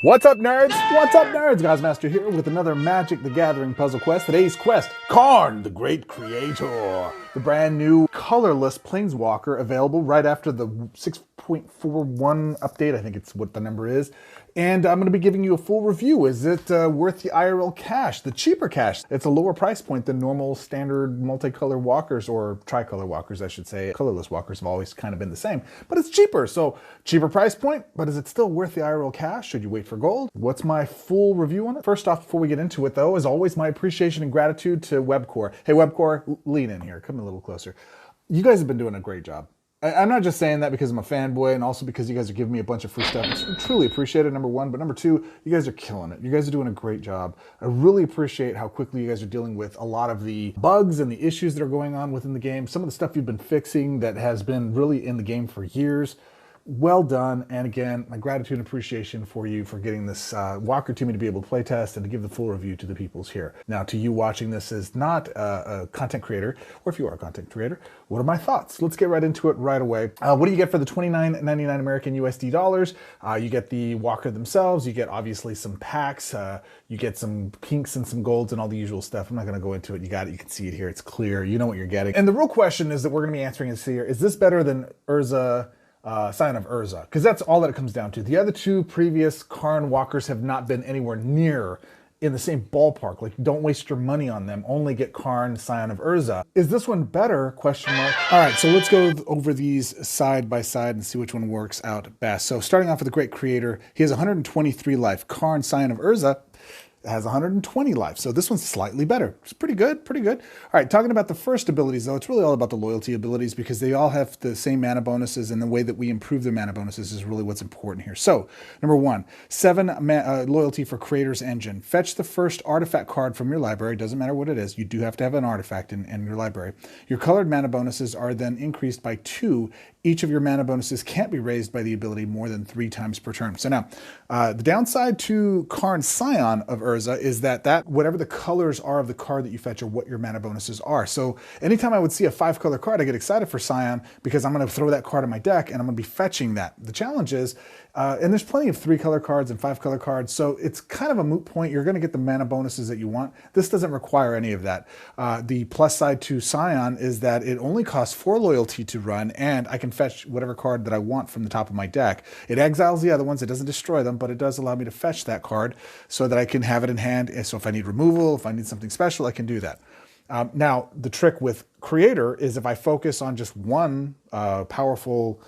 What's up, nerds? What's up, nerds? Goz Master here with another Magic the Gathering puzzle quest. Today's quest, Karn, the Great Creator. The brand new Colorless Planeswalker available right after the 6.41 update. I think it's what the number is. And I'm going to be giving you a full review. Is it worth the IRL cash, the cheaper cash? It's a lower price point than normal standard multicolor walkers, or tricolor walkers, I should say. Colorless walkers have always kind of been the same, but it's cheaper. So cheaper price point, but is it still worth the IRL cash? Should you wait for gold? What's my full review on it? First off, before we get into it though, as always, my appreciation and gratitude to WEBCORE. Hey WEBCORE, lean in here, come a little closer. You guys have been doing a great job. I'm not just saying that because I'm a fanboy and also because you guys are giving me a bunch of free stuff. It's truly appreciated, number one. But number two, you guys are killing it. You guys are doing a great job. I really appreciate how quickly you guys are dealing with a lot of the bugs and the issues that are going on within the game. Some of the stuff you've been fixing that has been really in the game for years. Well done. And again, my gratitude and appreciation for you for getting this walker to me to be able to play test and to give the full review to the peoples here. Now, to you watching this as not a content creator, or if you are a content creator, what are my thoughts? Let's get right into it right away. What do you get for the $29.99 American USD dollars? You get the walker themselves. You get obviously some packs. You get some pinks and some golds and all the usual stuff. I'm not going to go into it. You got it. You can see it here. It's clear. You know what you're getting. And the real question is that we're going to be answering is here. Is this better than Urza? Scion of Urza, because that's all that it comes down to. The other two previous Karn walkers have not been anywhere near in the same ballpark. Like, don't waste your money on them. Only get Karn, Scion of Urza. Is this one better? Question mark. All right, so let's go over these side by side and see which one works out best. So starting off with the Great Creator, he has 123 life. Karn, Scion of Urza has 120 life. So this one's slightly better. It's pretty good, pretty good. All right, talking about the first abilities though, it's really all about the loyalty abilities because they all have the same mana bonuses, and the way that we improve their mana bonuses is really what's important here. So number one, 7 loyalty for Creator's Engine. Fetch the first artifact card from your library. Doesn't matter what it is. You do have to have an artifact in your library. Your colored mana bonuses are then increased by 2. Each of your mana bonuses can't be raised by the ability more than 3 times per turn. So now, the downside to Karn Scion of Urza is that whatever the colors are of the card that you fetch are what your mana bonuses are. So anytime I would see a 5-color card, I get excited for Scion because I'm going to throw that card in my deck and I'm going to be fetching that. The challenge is, and there's plenty of 3-color cards and 5-color cards, so it's kind of a moot point. You're going to get the mana bonuses that you want. This doesn't require any of that. The plus side to Scion is that it only costs 4 loyalty to run, and I can fetch whatever card that I want from the top of my deck. It exiles the other ones. It doesn't destroy them, but it does allow me to fetch that card so that I can have it in hand. So if I need removal, if I need something special, I can do that. Now, the trick with Creator is if I focus on just one powerful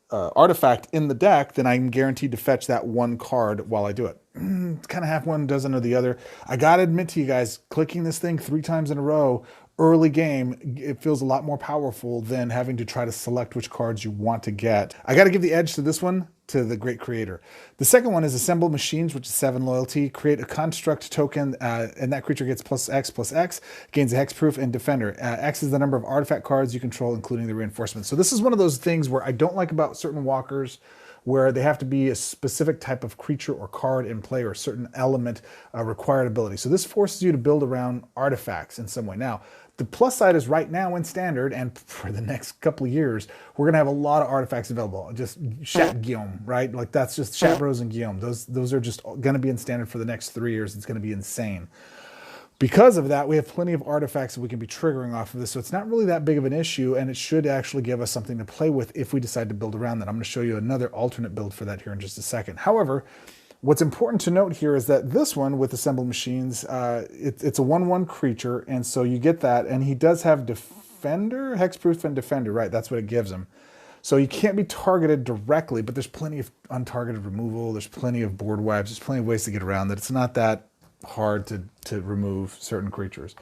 artifact in the deck, then I'm guaranteed to fetch that one card while I do it. It's kind of half one, dozen of the other. I gotta admit to you guys, clicking this thing 3 times in a row early game, it feels a lot more powerful than having to try to select which cards you want to get. I gotta give the edge to this one, to the Great Creator. The second one is Assemble Machines, which is 7 loyalty. Create a construct token, and that creature gets +X/+X, gains a hexproof and defender. X is the number of artifact cards you control, including the reinforcements. So this is one of those things where I don't like about certain walkers, where they have to be a specific type of creature or card in play, or a certain element required ability. So this forces you to build around artifacts in some way. Now, the plus side is right now in standard, and for the next couple of years, we're gonna have a lot of artifacts available. Just Chat Gnome, right? Like that's just Chat Bros and Gnome. Those are just gonna be in standard for the next 3 years. It's gonna be insane. Because of that, we have plenty of artifacts that we can be triggering off of this. So it's not really that big of an issue, and it should actually give us something to play with if we decide to build around that. I'm gonna show you another alternate build for that here in just a second. However, what's important to note here is that this one with Assemble Machines, it's a 1/1 creature, and so you get that, and he does have Defender, Hexproof, and Defender, right? That's what it gives him. So you can't be targeted directly, but there's plenty of untargeted removal, there's plenty of board wipes, there's plenty of ways to get around that. It's not that hard to remove certain creatures.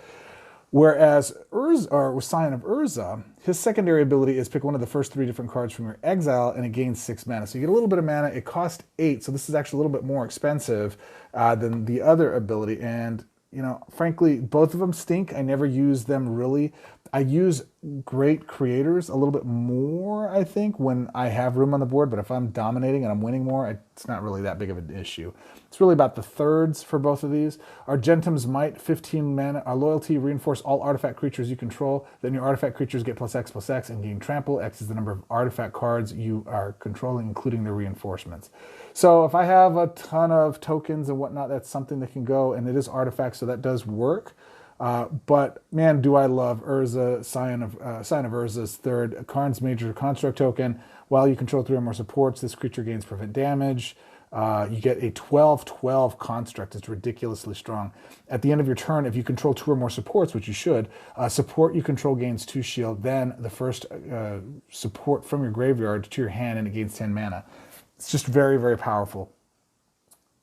Whereas Urza, or Scion of Urza, his secondary ability is pick one of the first 3 different cards from your exile, and it gains 6 mana. So you get a little bit of mana. It costs 8, so this is actually a little bit more expensive than the other ability. And you know, frankly, both of them stink. I never use them really. I use great creators a little bit more, I think, when I have room on the board, but if I'm dominating and I'm winning more, it's not really that big of an issue. It's really about the thirds for both of these. Argentum's Might, 15 mana. Our Loyalty, reinforce all artifact creatures you control. Then your artifact creatures get +X/+X and gain trample. X is the number of artifact cards you are controlling, including their reinforcements. So if I have a ton of tokens and whatnot, that's something that can go, and it is artifacts, so that does work. But man, do I love Urza, Scion of Urza's third, Karn's major construct token. While you control 3 or more supports, this creature gains prevent damage. You get a 12/12 construct. It's ridiculously strong. At the end of your turn, if you control 2 or more supports, which you should, support you control gains 2 shield. Then the first support from your graveyard to your hand, and it gains 10 mana. It's just very, very powerful.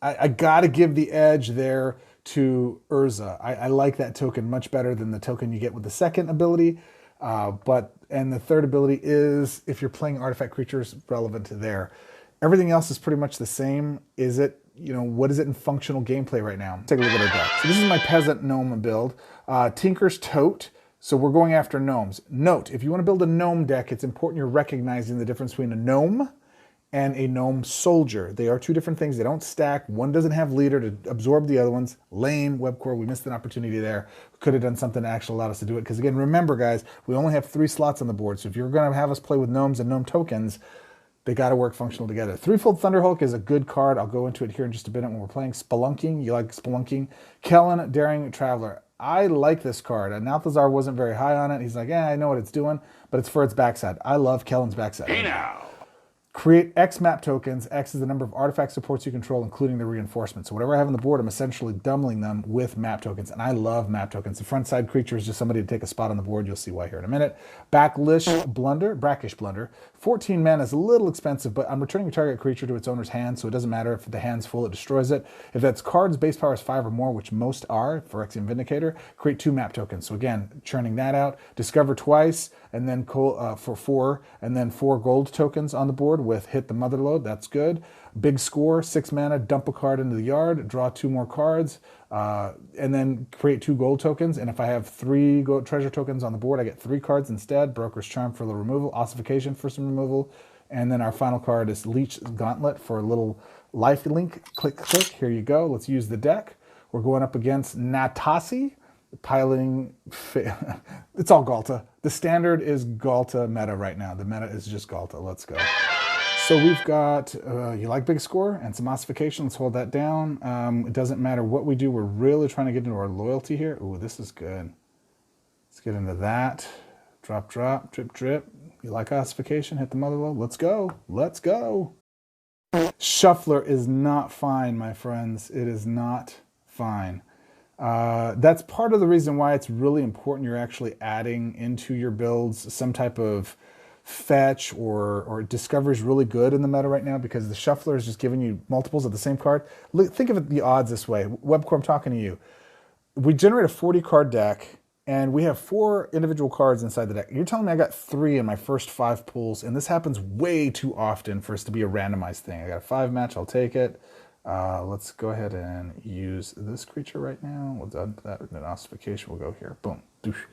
I got to give the edge there to Urza. I like that token much better than the token you get with the second ability. And the third ability is, if you're playing artifact creatures, relevant to there. Everything else is pretty much the same. Is it, what is it in functional gameplay right now? Take a look at our deck. So this is my Peasant Gnome build. Tinker's Tote. So we're going after gnomes. Note, if you want to build a gnome deck, it's important you're recognizing the difference between a gnome and a gnome soldier. They are two different things. They don't stack. One doesn't have leader to absorb the other ones. Lame, WEBCORE, we missed an opportunity there. Could have done something to actually allow us to do it. Because again, remember guys, we only have 3 slots on the board. So if you're gonna have us play with gnomes and gnome tokens, they gotta work functional together. Threefold Thunderhulk is a good card. I'll go into it here in just a minute when we're playing. Spelunking, you like Spelunking. Kellen, Daring Traveler. I like this card. Nalthazar wasn't very high on it. He's like, I know what it's doing, but it's for its backside. I love Kellen's backside. Hey now. Create X map tokens. X is the number of artifact supports you control, including the reinforcements. So whatever I have on the board, I'm essentially doubling them with map tokens. And I love map tokens. The front side creature is just somebody to take a spot on the board. You'll see why here in a minute. Brackish Blunder. 14 mana is a little expensive, but I'm returning a target creature to its owner's hand, so it doesn't matter if the hand's full, it destroys it. If that's cards base power is 5 or more, which most are, Phyrexian Vindicator, create 2 map tokens. So again, churning that out. Discover twice, and then for 4, and then 4 gold tokens on the board with Hit the Motherlode. That's good. Big score, 6 mana, dump a card into the yard, draw 2 more cards, and then create 2 gold tokens. And if I have 3 gold treasure tokens on the board, I get 3 cards instead. Broker's Charm for the removal, Ossification for some removal, and then our final card is Leech Gauntlet for a little life link. Click, click. Here you go. Let's use the deck. We're going up against Natasi. Piloting, it's all Galta. The standard is Galta meta right now. The meta is just Galta. Let's go. So we've got, you like big score and some ossification. Let's hold that down. It doesn't matter what we do. We're really trying to get into our loyalty here. Ooh, this is good. Let's get into that. Drop, drop, drip, drip. You like ossification? Hit the motherlode. Let's go. Let's go. Shuffler is not fine, my friends. It is not fine. That's part of the reason why it's really important you're actually adding into your builds some type of fetch or discovery is really good in the meta right now, because the shuffler is just giving you multiples of the same card. Think of the odds this way. WEBCORE, I'm talking to you. We generate a 40 card deck and we have 4 individual cards inside the deck. You're telling me I got 3 in my first 5 pulls, and this happens way too often for us to be a randomized thing. I got a 5 match, I'll take it. Let's go ahead and use this creature right now. We'll do that, and then ossification will go here. Boom. Doosh.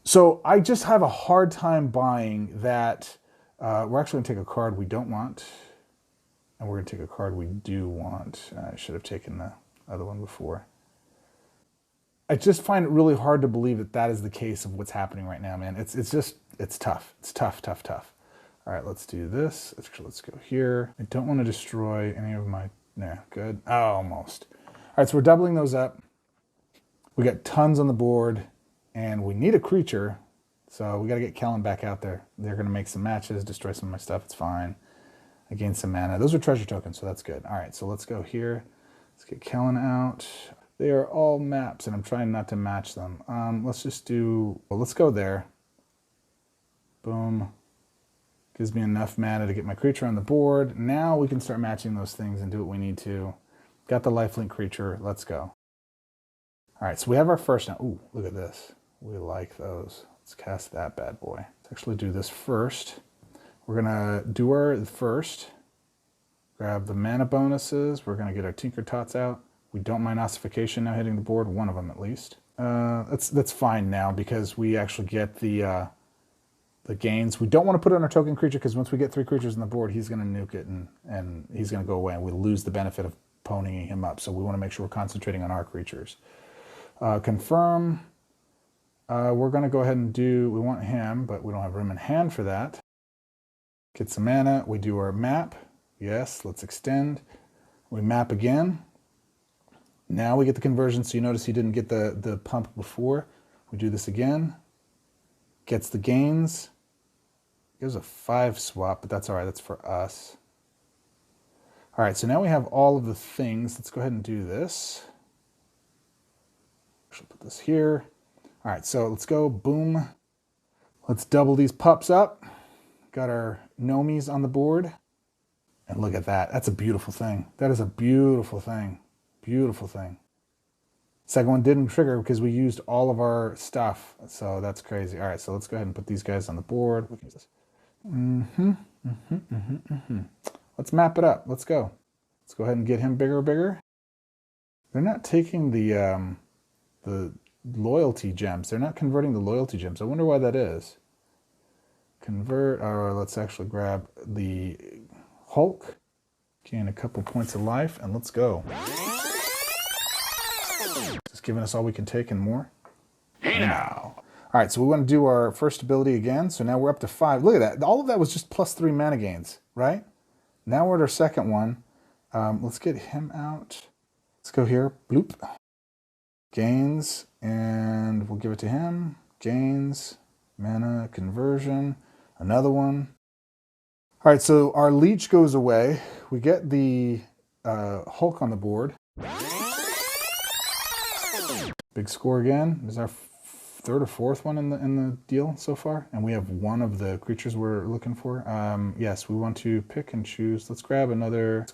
So I just have a hard time buying that. We're actually going to take a card we don't want, and we're going to take a card we do want. I should have taken the other one before. I just find it really hard to believe that that is the case of what's happening right now, man. It's tough. It's tough, tough, tough. All right, let's do this. Let's go here. I don't want to destroy any of my... Nah, good. Oh, almost. All right, so we're doubling those up. We got tons on the board, and we need a creature, so we got to get Kellen back out there. They're going to make some matches, destroy some of my stuff. It's fine. I gained some mana. Those are treasure tokens, so that's good. All right, so let's go here. Let's get Kellen out. They are all maps, and I'm trying not to match them. Let's just do... Well, let's go there. Boom. Gives me enough mana to get my creature on the board. Now we can start matching those things and do what we need to. Got the lifelink creature. Let's go. All right, so we have our first now. Ooh, look at this. We like those. Let's cast that bad boy. Let's actually do this first. We're going to do our first. Grab the mana bonuses. We're going to get our Tinker Tots out. We don't mind ossification now hitting the board, one of them at least. That's fine now because we actually get the the gains. We don't want to put it on our token creature because once we get 3 creatures on the board, he's going to nuke it and he's going to go away, and we lose the benefit of ponying him up. So we want to make sure we're concentrating on our creatures. Confirm. We're going to go ahead and do, we want him, but we don't have room in hand for that. Get some mana. We do our map. Yes, let's extend. We map again. Now we get the conversion, so you notice he didn't get the pump before. We do this again. Gets the gains. Gives a 5 swap, but that's all right. That's for us. All right, so now we have all of the things. Let's go ahead and do this. I'll put this here. All right, so let's go. Boom. Let's double these pups up. Got our gnomies on the board. And look at that. That's a beautiful thing. That is a beautiful thing. Beautiful thing. Second one didn't trigger because we used all of our stuff. So that's crazy. All right, so let's go ahead and put these guys on the board. We can use this. Let's map it up. Let's go. Let's go ahead and get him bigger. They're not taking the loyalty gems. They're not converting the loyalty gems. I wonder why that is. Convert, or let's actually grab the Hulk. Gain a couple points of life, and let's go. Just giving us all we can take and more. Hey now. All right, so we want to do our first ability again. So now we're up to 5. Look at that. All of that was just +3 mana gains, right? Now we're at our second one. Let's get him out. Let's go here. Bloop. Gains, and we'll give it to him. Gains, mana, conversion, another one. All right, so our leech goes away. We get the Hulk on the board. Big score again. This is our 3rd or 4th one in the deal so far, and we have one of the creatures we're looking for. Yes, we want to pick and choose. Let's grab another.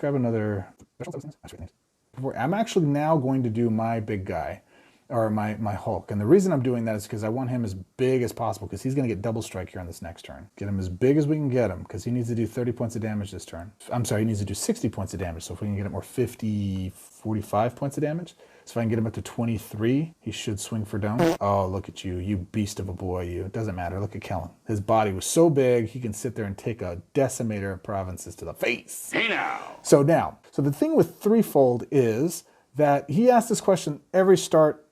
I'm actually now going to do my big guy, or my Hulk. And the reason I'm doing that is because I want him as big as possible, because he's going to get double strike here on this next turn. Get him as big as we can get him, because he needs to do 30 points of damage this turn. I'm sorry, he needs to do 60 points of damage. So if we can get him more 45 points of damage. So if I can get him up to 23, he should swing for dome. Oh, look at you, you beast of a boy, you. It doesn't matter, look at Kellen. His body was so big, he can sit there and take a decimator of provinces to the face. Hey now! So the thing with threefold is that he asks this question every start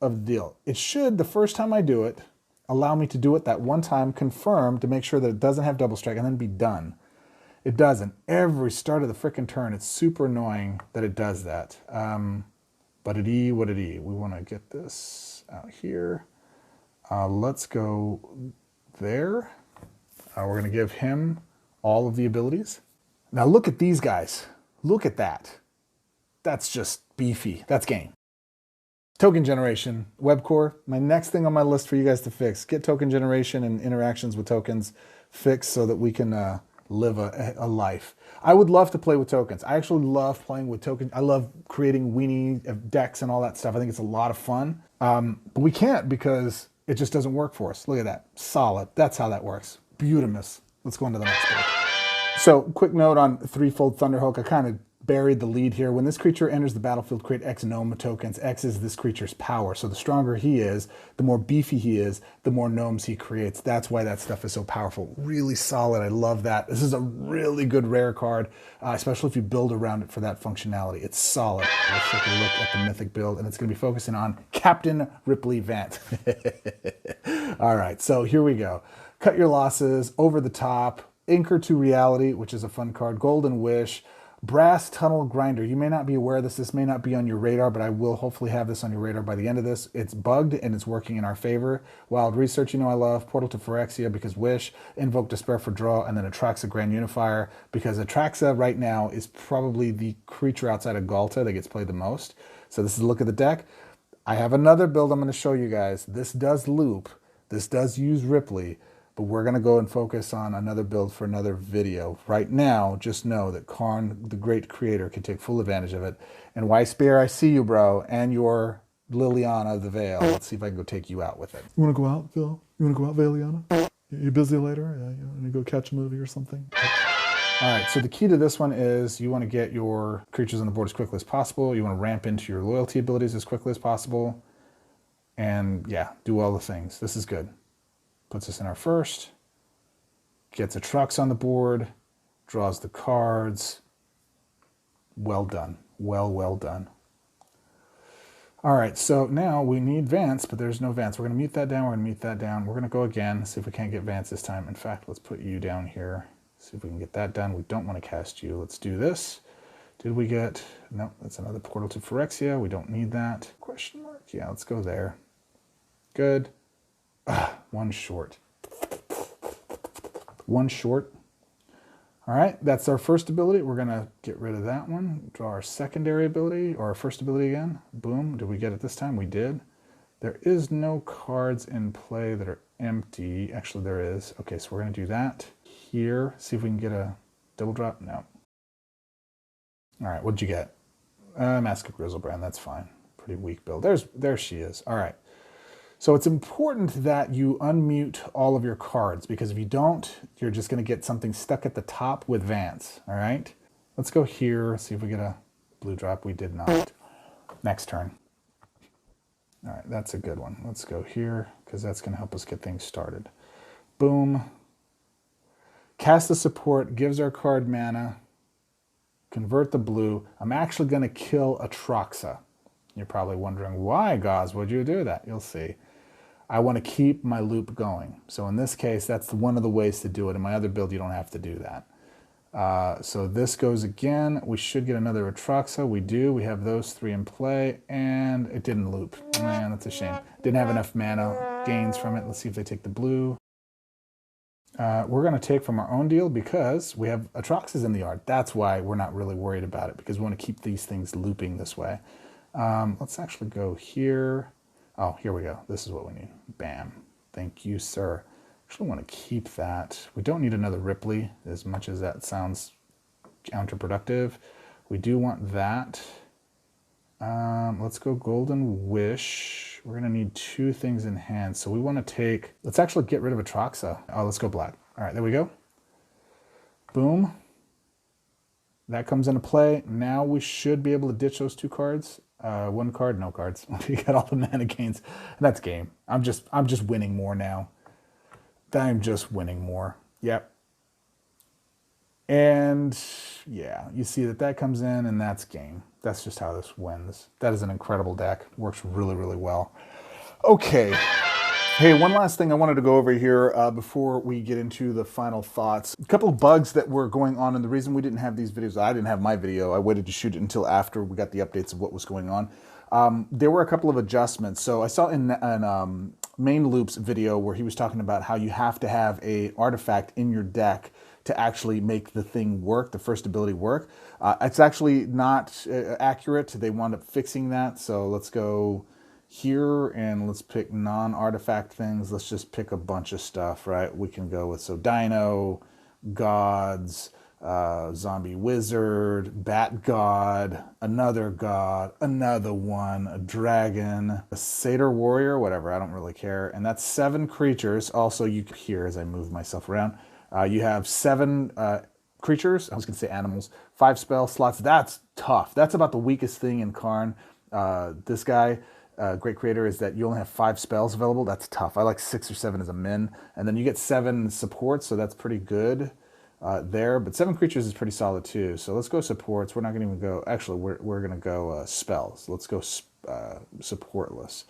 of the deal. It should, the first time I do it, allow me to do it that one time, confirm to make sure that it doesn't have double strike, and then be done. It doesn't. Every start of the frickin' turn, it's super annoying that it does that. But what it we want to get this out here. Let's go there. We're going to give him all of the abilities. Now look at these guys. Look at that. That's just beefy. That's game. Token generation, WEBCORE. My next thing on my list for you guys to fix. Get token generation and interactions with tokens fixed so that we can live a life. I would love to play with tokens. I actually love playing with tokens. I love creating weenie decks and all that stuff. I think it's a lot of fun. But we can't because it just doesn't work for us. Look at that. Solid. That's how that works. Beautimous. Let's go on to the next page. So, quick note on threefold Thunderhulk. I kind of buried the lead here. When this creature enters the battlefield, create X Gnome tokens. X is this creature's power. So the stronger he is, the more beefy he is, the more gnomes he creates. That's why that stuff is so powerful. Really solid. I love that. This is a really good rare card, especially if you build around it for that functionality. It's solid. Let's take a look at the Mythic build, and it's going to be focusing on Captain Ripley Vance. All right, so here we go. Cut your losses, over the top, Anchor to Reality, which is a fun card, Golden Wish, Brass Tunnel Grinder. You may not be aware of this. This may not be on your radar, but I will hopefully have this on your radar by the end of this. It's bugged and it's working in our favor. Wild Research, you know I love. Portal to Phyrexia because Wish. Invoke Despair for draw, and then Atraxa Grand Unifier because Atraxa right now is probably the creature outside of Galta that gets played the most. So this is a look at the deck. I have another build I'm going to show you guys. This does loop. This does use Ripley. But we're going to go and focus on another build for another video. Right now, just know that Karn, the great creator, can take full advantage of it. And Spear, I see you, bro, and your Liliana the Veil. Let's see if I can go take you out with it. You want to go out, Phil? You want to go out, Valiana? You busy later? Yeah, you want to go catch a movie or something? All right, so the key to this one is you want to get your creatures on the board as quickly as possible. You want to ramp into your loyalty abilities as quickly as possible. And yeah, do all the things. This is good. Puts us in our first. Gets a Trux on the board, draws the cards. Well done. Well done. All right, so now we need Vance, but there's no Vance. We're going to mute that down. We're going to mute that down. We're going to go again, see if we can't get Vance this time. In fact, let's put you down here. See if we can get that done. We don't want to cast you. Let's do this. Did we get... No, that's another Portal to Phyrexia. We don't need that. Question mark? Yeah, let's go there. Good. One short. One short. All right, that's our first ability. We're going to get rid of that one. Draw our secondary ability, or our first ability again. Boom. Did we get it this time? We did. There is no cards in play that are empty. Actually, there is. Okay, so we're going to do that here. See if we can get a double drop. No. All right, what'd you get? Mask of Grizzlebrand. That's fine. Pretty weak build. There she is. All right. So it's important that you unmute all of your cards, because if you don't, you're just going to get something stuck at the top with Vance, all right? Let's go here, see if we get a blue drop. We did not. Next turn. All right, that's a good one. Let's go here, because that's going to help us get things started. Boom. Cast the support, gives our card mana. Convert the blue. I'm actually going to kill a Troxa. You're probably wondering, why, Goz, would you do that? You'll see. I want to keep my loop going. So in this case, that's one of the ways to do it. In my other build, you don't have to do that. So this goes again. We should get another Atraxa. We do. We have those three in play, and it didn't loop. Man, that's a shame. Didn't have enough mana gains from it. Let's see if they take the blue. We're going to take from our own deal because we have Atraxas in the yard. That's why we're not really worried about it, because we want to keep these things looping this way. Let's actually go here. Oh, here we go. This is what we need. Bam. Thank you, sir. Actually want to keep that. We don't need another Ripley, as much as that sounds counterproductive. We do want that. Let's go Golden Wish. We're going to need two things in hand. So we want to take... Let's actually get rid of Atraxa. Oh, let's go black. All right, there we go. Boom. That comes into play. Now we should be able to ditch those two cards. One card, no cards. We got all the mana gains. That's game. I'm just winning more now. I'm just winning more. Yep. And yeah, you see that comes in, and that's game. That's just how this wins. That is an incredible deck. Works really, really well. Okay. Hey, one last thing I wanted to go over here before we get into the final thoughts. A couple of bugs that were going on, and the reason we didn't have these videos, I didn't have my video. I waited to shoot it until after we got the updates of what was going on. There were a couple of adjustments. So I saw in Main Loop's video where he was talking about how you have to have a artifact in your deck to actually make the thing work, the first ability work. It's actually not accurate. They wound up fixing that. So let's go here and let's pick non-artifact things. Let's just pick a bunch of stuff, right? We can go with, so Dino, Gods, Zombie Wizard, Bat God, another one, a Dragon, a Satyr Warrior, whatever, I don't really care. And that's 7 creatures. Also, you can hear as I move myself around, you have 7 creatures. I was gonna say animals, 5 spell slots. That's tough. That's about the weakest thing in Karn. This guy, Great Creator, is that you only have 5 spells available. That's tough. I like 6 or 7 as a min. And then you get 7 supports, so that's pretty good there. But 7 creatures is pretty solid too. So let's go supports. We're not going to even go... Actually, we're going to go spells. Let's go supportless.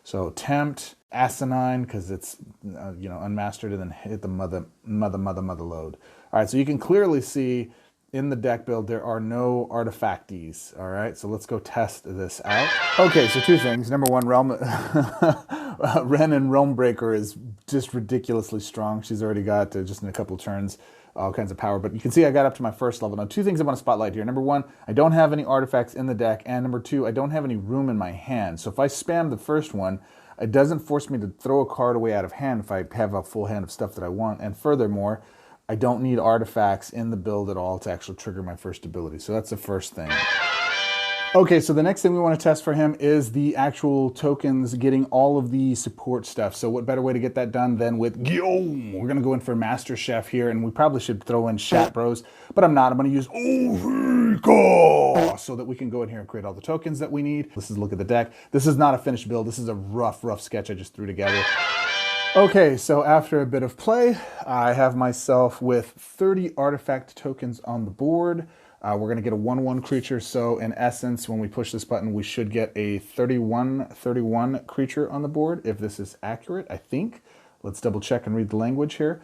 So Tempt, Asinine, because it's unmastered, and then hit the mother load. All right, so you can clearly see in the deck build, there are no artifacties. All right, so let's go test this out. Okay, so 2 things. Number 1, Ren and Realm Breaker is just ridiculously strong. She's already got, just in a couple turns, all kinds of power. But you can see I got up to my first level. Now, 2 things I want to spotlight here. Number 1, I don't have any artifacts in the deck. And number 2, I don't have any room in my hand. So if I spam the first one, it doesn't force me to throw a card away out of hand if I have a full hand of stuff that I want. And furthermore, I don't need artifacts in the build at all to actually trigger my first ability. So that's the first thing. Okay, so the next thing we want to test for him is the actual tokens, getting all of the support stuff. So what better way to get that done than with Gnome? We're going to go in for Master Chef here, and we probably should throw in Shat Bros, but I'm not. I'm going to use so that we can go in here and create all the tokens that we need. This is a look at the deck. This is not a finished build. This is a rough sketch I just threw together. Okay, so after a bit of play, I have myself with 30 artifact tokens on the board. We're going to get a 1/1 creature, so in essence, when we push this button, we should get a 31/31 creature on the board, if this is accurate, I think. Let's double check and read the language here.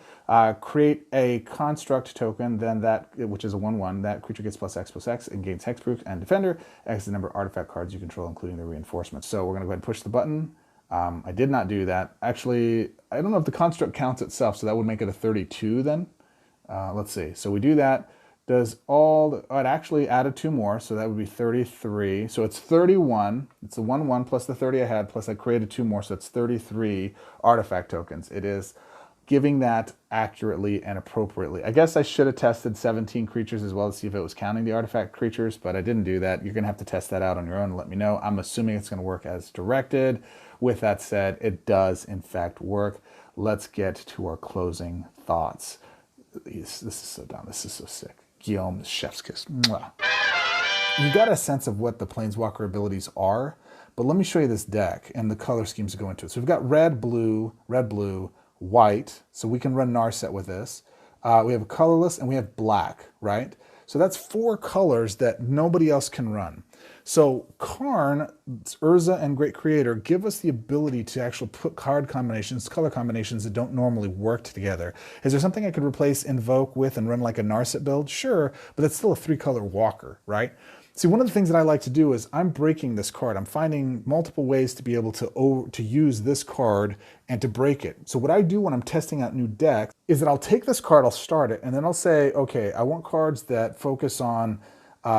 Create a construct token, then that, which is a 1/1, that creature gets +X/+X and gains hexproof and defender. X is the number of artifact cards you control, including the reinforcements. So we're going to go ahead and push the button. I did not do that. Actually, I don't know if the construct counts itself, so that would make it a 32 then. Let's see. So we do that. Does all, it actually added 2 more, so that would be 33. So it's 31. It's the 1/1 plus the 30 I had, plus I created 2 more, so it's 33 artifact tokens. It is giving that accurately and appropriately. I guess I should have tested 17 creatures as well to see if it was counting the artifact creatures, but I didn't do that. You're going to have to test that out on your own and let me know. I'm assuming it's going to work as directed. With that said, it does in fact work. Let's get to our closing thoughts. This is so dumb. This is so sick. Gnome, chef's kiss. Mwah. You got a sense of what the Planeswalker abilities are, but let me show you this deck and the color schemes that go into it. So we've got red, blue, white. So we can run Narset with this. We have colorless and we have black, right? So that's 4 colors that nobody else can run. So Karn, Urza, and Great Creator give us the ability to actually put card combinations, color combinations that don't normally work together. Is there something I could replace Invoke with and run like a Narset build? Sure, but that's still a 3-color walker, right? See, one of the things that I like to do is I'm breaking this card. I'm finding multiple ways to be able to use this card and to break it. So what I do when I'm testing out new decks is that I'll take this card, I'll start it, and then I'll say, okay, I want cards that focus on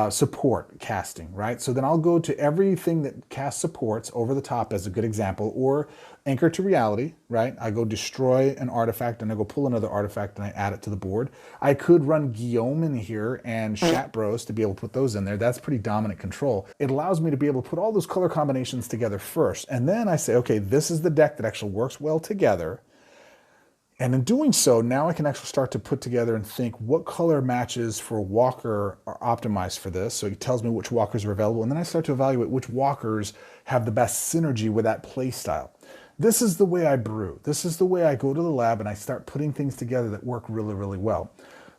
support casting, right? So then I'll go to everything that casts supports over the top as a good example, or Anchor to Reality, right? I go destroy an artifact and I go pull another artifact and I add it to the board. I could run Gnome in here and Shat Bros to be able to put those in there. That's pretty dominant control. It allows me to be able to put all those color combinations together first. And then I say, okay, this is the deck that actually works well together. And in doing so, now I can actually start to put together and think what color matches for Walker are optimized for this. So it tells me which Walkers are available. And then I start to evaluate which Walkers have the best synergy with that play style. This is the way I brew. This is the way I go to the lab and I start putting things together that work really, really well.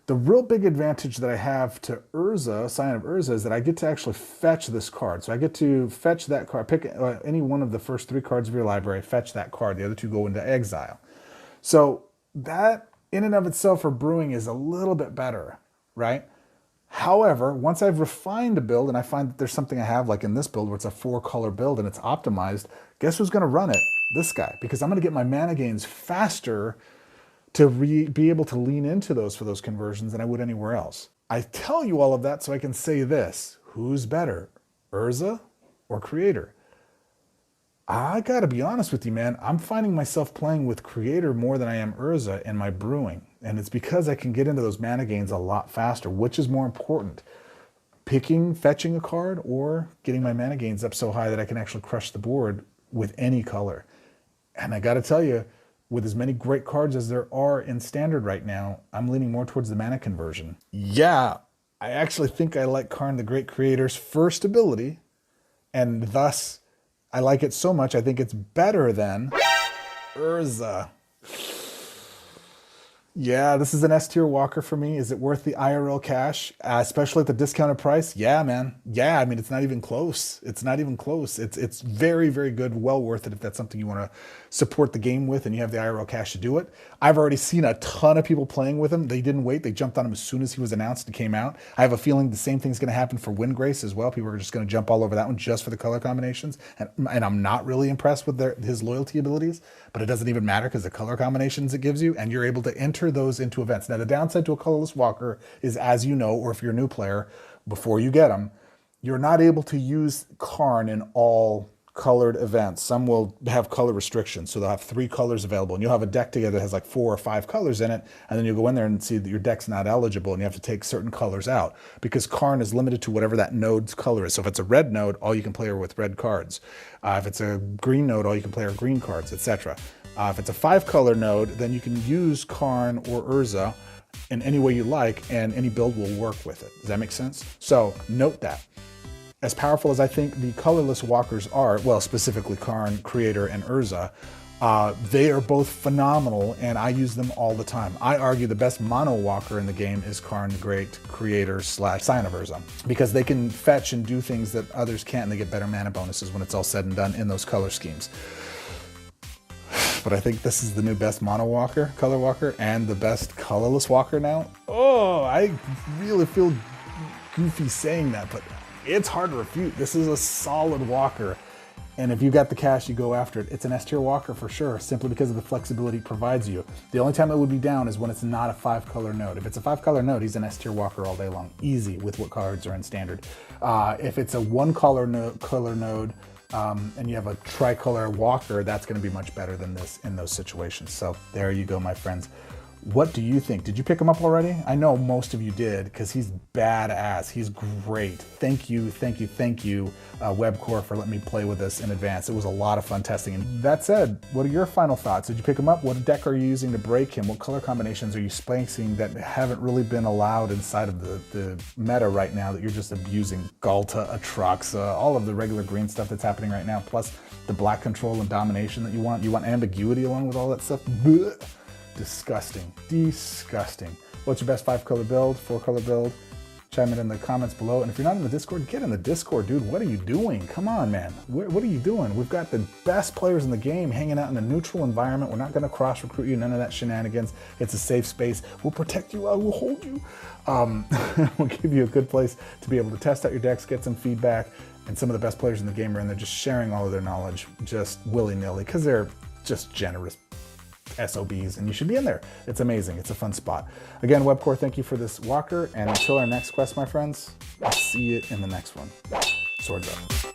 The real big advantage that I have to Urza, Scion of Urza, is that I get to actually fetch this card. So I get to fetch that card, pick any one of the first 3 cards of your library, fetch that card. The other 2 go into exile. So that in and of itself for brewing is a little bit better, right? However, once I've refined a build and I find that there's something I have, like in this build where it's a 4-color build and it's optimized, guess who's going to run it? This guy, because I'm going to get my mana gains faster to be able to lean into those for those conversions than I would anywhere else. I tell you all of that so I can say this: who's better, Urza or Creator? I gotta be honest with you, man. I'm finding myself playing with Creator more than I am Urza in my brewing. And it's because I can get into those mana gains a lot faster. Which is more important? Fetching a card, or getting my mana gains up so high that I can actually crush the board with any color? And I gotta tell you, with as many great cards as there are in Standard right now, I'm leaning more towards the mana conversion. Yeah, I actually think I like Karn the Great Creator's first ability, and thus I like it so much, I think it's better than Urza. Yeah, this is an S-tier walker for me. Is it worth the IRL cash, especially at the discounted price? Yeah, man. Yeah, I mean, it's not even close. It's not even close. It's very, very good, well worth it if that's something you want to support the game with and you have the IRL cash to do it. I've already seen a ton of people playing with him. They didn't wait. They jumped on him as soon as he was announced and came out. I have a feeling the same thing's going to happen for Windgrace as well. People are just going to jump all over that one just for the color combinations. And I'm not really impressed with his loyalty abilities, but it doesn't even matter because the color combinations it gives you, and you're able to enter those into events. Now, the downside to a colorless walker is, as you know, or if you're a new player, before you get them, you're not able to use Karn in all colored events. Some will have color restrictions, so they'll have 3 colors available, and you'll have a deck together that has like 4 or 5 colors in it, and then you'll go in there and see that your deck's not eligible, and you have to take certain colors out, because Karn is limited to whatever that node's color is. So if it's a red node, all you can play are with red cards. If it's a green node, all you can play are green cards, etc. If it's a 5-color node, then you can use Karn or Urza in any way you like, and any build will work with it. Does that make sense? So note that. As powerful as I think the colorless walkers are, well, specifically Karn, Creator, and Urza, They are both phenomenal, and I use them all the time. I argue the best mono walker in the game is Karn, the Great Creator / Scion of Urza, because they can fetch and do things that others can't, and they get better mana bonuses when it's all said and done in those color schemes. But I think this is the new best mono walker, color walker, and the best colorless walker now. Oh, I really feel goofy saying that, but it's hard to refute. This is a solid walker. And if you got the cash, you go after it. It's an S tier walker for sure, simply because of the flexibility it provides you. The only time it would be down is when it's not a 5-color node. If it's a 5-color node, he's an S tier walker all day long. Easy with what cards are in standard. If it's a 1-color node, and you have a tricolor walker, that's going to be much better than this in those situations. So there you go, my friends. What do you think? Did you pick him up already? I know most of you did, because he's badass. He's great. Thank you, WEBCORE, for letting me play with this in advance. It was a lot of fun testing. And that said, what are your final thoughts? Did you pick him up? What deck are you using to break him? What color combinations are you spacing that haven't really been allowed inside of the meta right now that you're just abusing? Galta, Atraxa, all of the regular green stuff that's happening right now, plus the black control and domination that you want. You want ambiguity along with all that stuff? Blech. Disgusting. What's your best 5-color build, 4-color build? Chime in the comments below. And if you're not in the Discord, get in the Discord, dude. What are you doing? Come on, man. What are you doing? We've got the best players in the game hanging out in a neutral environment. We're not going to cross-recruit you, none of that shenanigans. It's a safe space. We'll protect you. I will hold you. We'll give you a good place to be able to test out your decks, get some feedback. And some of the best players in the game are in there just sharing all of their knowledge just willy-nilly, because they're just generous SOBs, and you should be in there. It's amazing. It's a fun spot. Again, WEBCORE, thank you for this walker, and until our next quest, my friends, I'll see you in the next one. Swords up.